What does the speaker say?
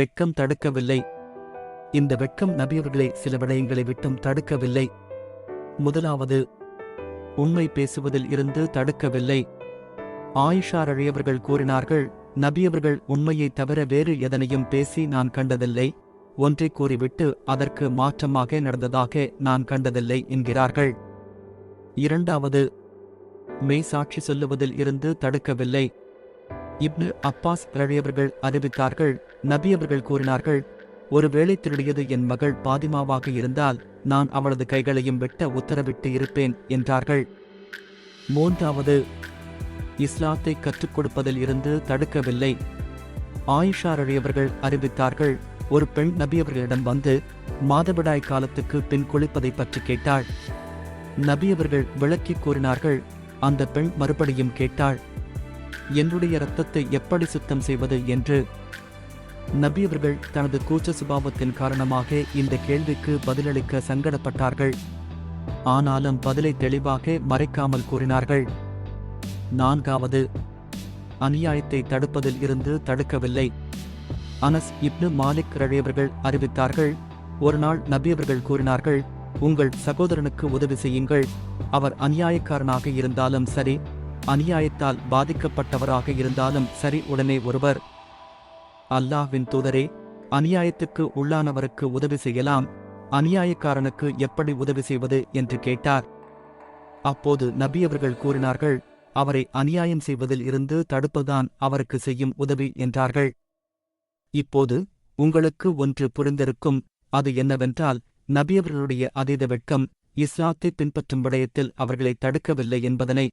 வெட்கம் தடுக்கவில்லை. இந்த வெட்கம் நபியவர்களை சில விடயங்களை விட்டும் தடுக்கவில்லை. முதலாவது, உண்மை பேசுவதில் இருந்து தடுக்கவில்லை. ஆயிஷா ரலியல்லாஹு கூறினார்கள், நபியவர்கள் உண்மையை தவிர வேறு எதனையும் பேசி நான் கண்டதில்லை. ஒன்றை கூறிவிட்டு அதற்கு மாற்றமாக நடந்ததாக நான் கண்டதில்லை என்கிறார்கள். இரண்டாவது, மெய் சாட்சி சொல்லுவதில் இருந்து தடுக்கவில்லை. இப்னு அப்பாஸ் ரலியல்லாஹு அறிவித்தார்கள், நபியவர்கள் கூறினார்கள், ஒருவேளை திருடியது என் மகள் பாதிமாவாக இருந்தால் நான் அவளது கைகளையும் வெட்ட உத்தரவிட்டு இருப்பேன் என்றார்கள். மூன்றாவது, இஸ்லாத்தை கற்றுக் கொடுப்பதில் இருந்து தடுக்கவில்லை. ஆயிஷா ரலியல்லாஹு அறிவித்தார்கள், ஒரு பெண் நபியவர்களிடம் வந்து மாதவிடாய் காலத்துக்கு பின் குளிப்பதை பற்றி கேட்டாள். நபியவர்கள் விளக்கிக் கூறினார்கள். அந்த பெண் மறுபடியும் கேட்டாள், என்னுடைய இரத்தத்தை எப்படி சுத்தம் செய்வது என்று. நபியவர்கள் தனது கூச்ச சுபாவத்தின் காரணமாக இந்த கேள்விக்கு பதிலளிக்க சங்கடப்பட்டார்கள். ஆனாலும் பதிலை தெளிவாக மறைக்காமல் கூறினார்கள். நான்காவது, அநியாயத்தை தடுப்பதில் இருந்து தடுக்கவில்லை. அனஸ் இப்னு மாலிக் ரலியல்லாஹு அறிவித்தார்கள், ஒரு நாள் நபியவர்கள் கூறினார்கள், உங்கள் சகோதரனுக்கு உதவி செய்யுங்கள். அவர் அநியாயக்காரனாக இருந்தாலும் சரி, அநியாயத்தால் பாதிக்கப்பட்டவராக இருந்தாலும் சரி. உடனே ஒருவர், அல்லாஹ்வின் தூதரே, அநியாயத்துக்கு உள்ளானவருக்கு உதவி செய்யலாம், அநியாயக்காரனுக்கு எப்படி உதவி செய்வது என்று கேட்டார். அப்போது நபியவர்கள் கூறினார்கள், அவரை அநியாயம் செய்வதில் இருந்து தடுப்பதுதான் அவருக்கு செய்யும் உதவி என்றார்கள். இப்போது உங்களுக்கு ஒன்று புரிந்திருக்கும். அது என்னவென்றால், நபியவர்களுடைய அதீத வெட்கம் இஸ்லாத்தை பின்பற்றும் விடயத்தில் அவர்களை தடுக்கவில்லை என்பதனை.